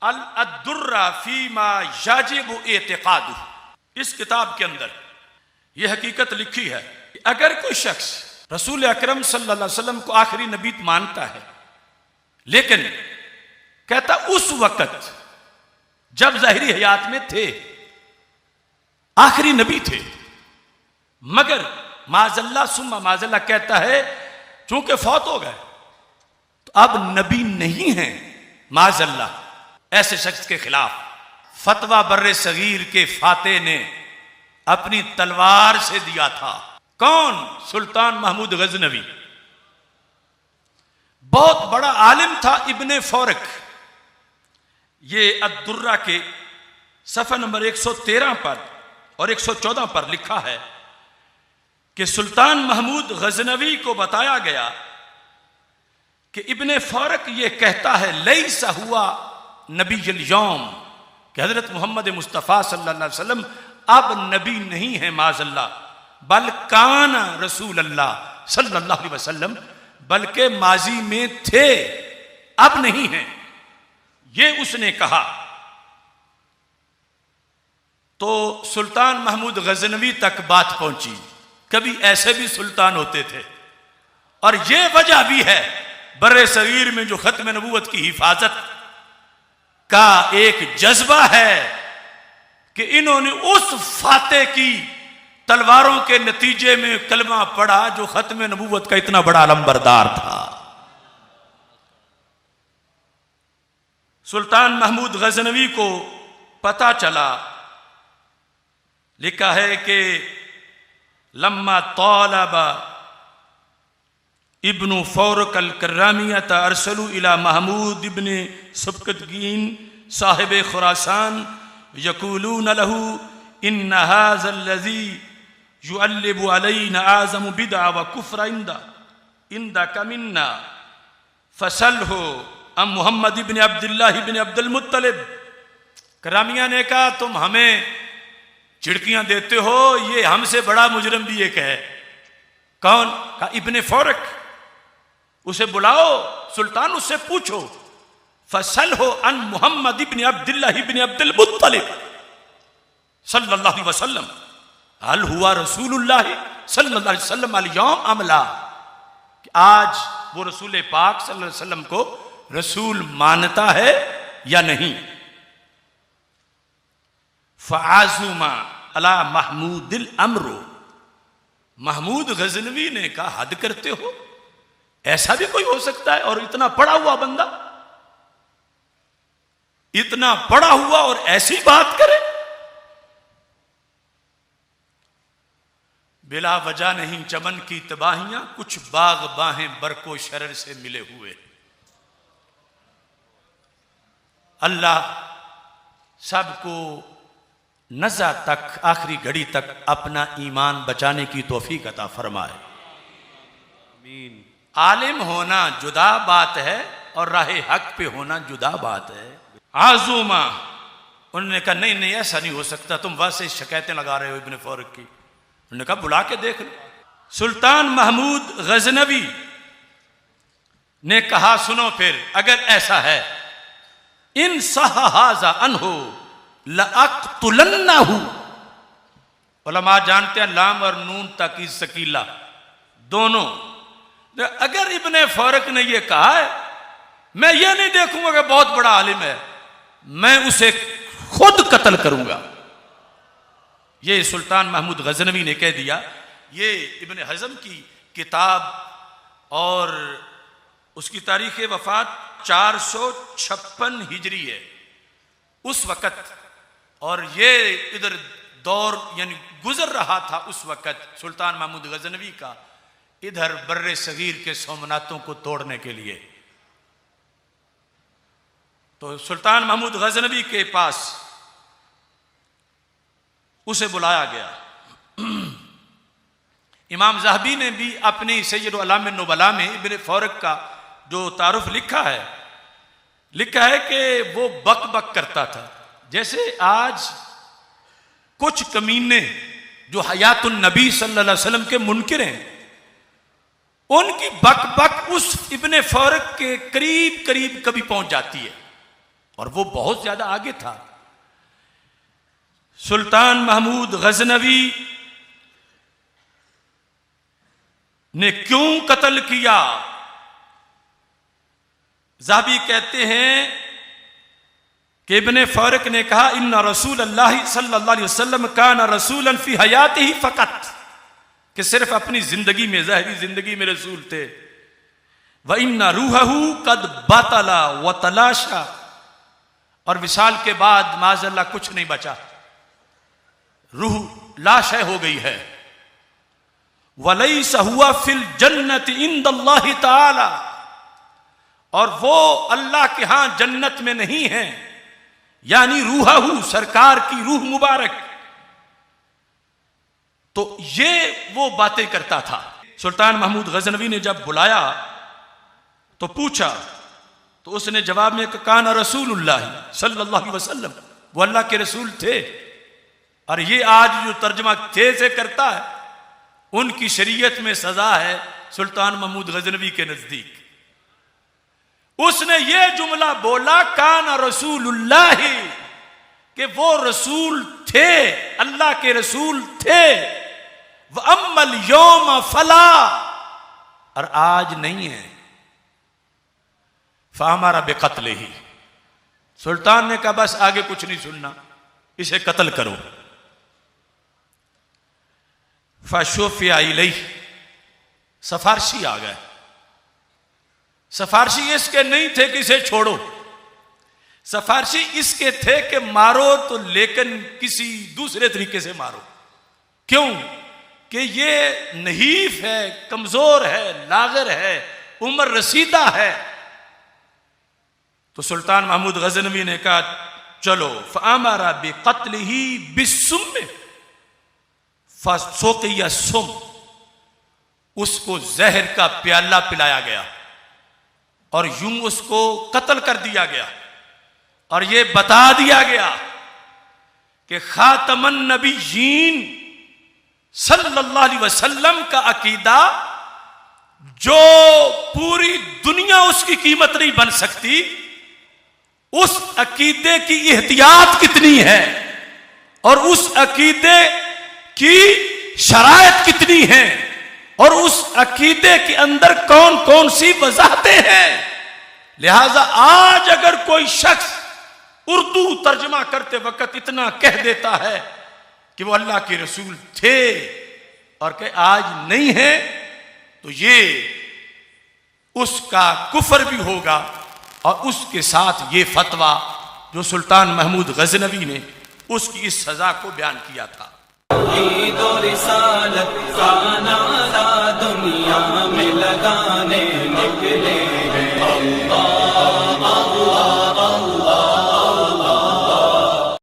अल-दुर्रा फीमा याजिबु एतिकादु, इस किताब के अंदर यह हकीकत लिखी है कि अगर कोई शख्स रसूल अकरम सल्लल्लाहु अलैहि वसल्लम को आखिरी नबी मानता है, लेकिन कहता उस वक्त जब ज़ाहिरी हयात में थे, आखिरी नबी थे, मगर माज़ल्ला सुम्मा माज़ल्ला कहता है चूंकि फौत हो गए तो अब नबी नहीं है माज़ल्ला, ऐसे शख्स के खिलाफ फतवा बर्रे सगीर के फाते ने अपनी तलवार से दिया था। कौन? सुल्तान महमूद गजनवी। बहुत बड़ा आलिम था इब्ने फौरक। ये अद-दुर्रा के सफ़ा नंबर 113 पर और 114 पर लिखा है कि सुल्तान महमूद गजनवी को बताया गया कि इब्ने फौरक ये कहता है लैसा हुआ नबीयुल यौम, कि हजरत मोहम्मद मुस्तफ़ा सल्लल्लाहु अलैहि वसल्लम अब नबी नहीं है माज़ल्ला, बल काना रसूल अल्लाह सल्लल्लाहु अलैहि वसल्लम, बल्कि माजी में थे अब नहीं है, ये उसने कहा। तो सुल्तान महमूद गजनवी तक बात पहुंची। कभी ऐसे भी सुल्तान होते थे, और यह वजह भी है बर्रे सगीर में जो खत्म नबूवत की हिफाजत का एक जज्बा है कि इन्होंने उस फाते की तलवारों के नतीजे में कलमा पढ़ा जो खत्म नबूवत का इतना बड़ा अलंबरदार था। सुल्तान महमूद गजनवी को पता चला, लिखा है कि लम्मा तौलबा इब्नु फौरक अल-कर्रामियत अरसलू इला महमूद इब्ने सबकतगीन साहिब खुरासान यकूलून लहू इन्ना हाज़ल लज़ी युअल्लिबु अलैना आज़म बिदअ व कुफ्र इंदा मिन्ना फसलहु अम मोहम्मद इब्ने अब्दुल्लाह इब्ने अब्दुल मुत्तलिब। कर्रामिया ने कहा तुम हमें चिड़कियां देते हो, ये हमसे बड़ा मुजरम भी एक है। कौन? कहा इब्ने फौरक। उसे बुलाओ, सुल्तान उससे पूछो। फसल हो अन मोहम्मद इब्ने अब्दुल्लाह इब्ने अब्दुल मुत्तलिब सल्लल्लाहु अलैहि वसल्लम हल हुआ रसूलुल्लाह सल्लल्लाहु अलैहि वसल्लम अल यौम अमला, कि आज वो रसूल पाक सल्लल्लाहु अलैहि वसल्लम को रसूल मानता है या नहीं। फ़आज़ुमा अला महमूदिल अमरो, महमूद गजनवी ने कहा हद करते हो, ऐसा भी कोई हो सकता है? और इतना पढ़ा हुआ बंदा, इतना पढ़ा हुआ और ऐसी बात करे? बिला वजह नहीं चमन की तबाहियां, कुछ बाग बाहें बरको शरर से मिले हुए। अल्लाह सबको नज़ा तक, आखिरी घड़ी तक अपना ईमान बचाने की तौफीक अता फरमाए। आमीन। आलिम होना जुदा बात है और राहे हक पे होना जुदा बात है। आज़ुमा, उन्होंने कहा नहीं नहीं ऐसा नहीं हो सकता, तुम वैसे शिकायतें लगा रहे हो इब्ने फौरक की। उन्होंने कहा बुला के देख लो। सुल्तान महमूद गजनवी ने कहा सुनो फिर, अगर ऐसा है इन सहाजा अनहो लअक़्तुलन्नहु। उलमा जानते हैं लाम और नून ताकीद सकीला दोनों। अगर इब्ने फौरक ने यह कहा है, मैं ये नहीं देखूंगा कि बहुत बड़ा आलिम है, मैं उसे खुद कत्ल करूंगा। ये सुल्तान महमूद गजनवी ने कह दिया। ये इब्ने हज़म की किताब और उसकी तारीख़ वफ़ात 456 हिजरी है उस वक़्त, और ये इधर दौर यानी गुजर रहा था उस वक़्त सुल्तान महमूद गजनवी का, इधर बर्रे सगीर के सोमनाथों को तोड़ने के लिए। तो सुल्तान महमूद गजनवी के पास उसे बुलाया गया। इमाम ज़हबी ने भी अपनी सय्यदुल अलाम नुबला में इब्ने फौरक का जो तारुफ लिखा है कि वो बक बक करता था। जैसे आज कुछ कमीने जो हयातुन नबी सल्लल्लाहु अलैहि वसल्लम के मुनकिर हैं, उनकी बक बक उस इब्ने फौरक के करीब करीब कभी पहुंच जाती है, और वो बहुत ज्यादा आगे था। सुल्तान महमूद गजनवी ने क्यों कत्ल किया? ज़ाहबी कहते हैं कि इब्ने फारिक ने कहा, इन्ना रसूल अल्लाह सल्लल्लाहु अलैहि वसल्लम काना रसूलन फी हयातिही फ़क़त, कि सिर्फ अपनी जिंदगी में, ज़ाहिरी जिंदगी में रसूल थे। व इन्ना रूहहू कद बतला व तलाशा, और विशाल के बाद माज़अल्लाह कुछ नहीं बचा, रूह लाशय हो गई है। वलैसा हुआ फिल जन्नत इंदल्लाहि ताला, और वो अल्लाह के यहां जन्नत में नहीं है, यानी रूहहू, सरकार की रूह मुबारक। तो ये वो बातें करता था। सुल्तान महमूद गजनवी ने जब बुलाया तो पूछा, तो उसने जवाब में कहा, काना रसूलुल्लाह सल्लल्लाहु अलैहि वसल्लम, वो अल्लाह के रसूल थे। और ये आज जो तर्जमा थे से करता है, उनकी शरीयत में सजा है सुल्तान महमूद गजनवी के नजदीक। उसने ये जुमला बोला, काना रसूलुल्लाह, कि वो रसूल थे, अल्लाह के रसूल थे। व अम्मल यौम फला, और आज नहीं है। फ़अमरा बिक़त्लिही, सुल्तान ने कहा बस आगे कुछ नहीं सुनना, इसे कत्ल करो। फ़शुफ़िया इलैहि, सफारशी आ गए। सफारशी इसके नहीं थे कि इसे छोड़ो, सफारशी इसके थे कि मारो तो लेकिन किसी दूसरे तरीके से मारो। क्यों? कि ये नहीफ है, कमजोर है, लागर है, उम्र रसीदा है। तो सुल्तान महमूद गजनवी ने कहा चलो, फ़अमरा बिक़त्लिही बिस्सुम फ़सुक़िया सुम, उसको जहर का प्याला पिलाया गया और यूं उसको कत्ल कर दिया गया। और यह बता दिया गया कि खातमन नबीयीन सल्लल्लाहु अलैहि वसल्लम का अकीदा, जो पूरी दुनिया उसकी कीमत नहीं बन सकती, उस अकीदे की एहतियात कितनी है और उस अकीदे की शरायत कितनी है और उस अकीदे के अंदर कौन कौन सी वजाहतें हैं। लिहाजा आज अगर कोई शख्स उर्दू तर्जमा करते वक्त इतना कह देता है कि वो अल्लाह के रसूल थे और कि आज नहीं है, तो ये उसका कुफर भी होगा। और उसके साथ ये फतवा जो सुल्तान महमूद गजनवी ने उसकी इस सजा को बयान किया था। ईद और रिसालत का नारा दुनिया में लगा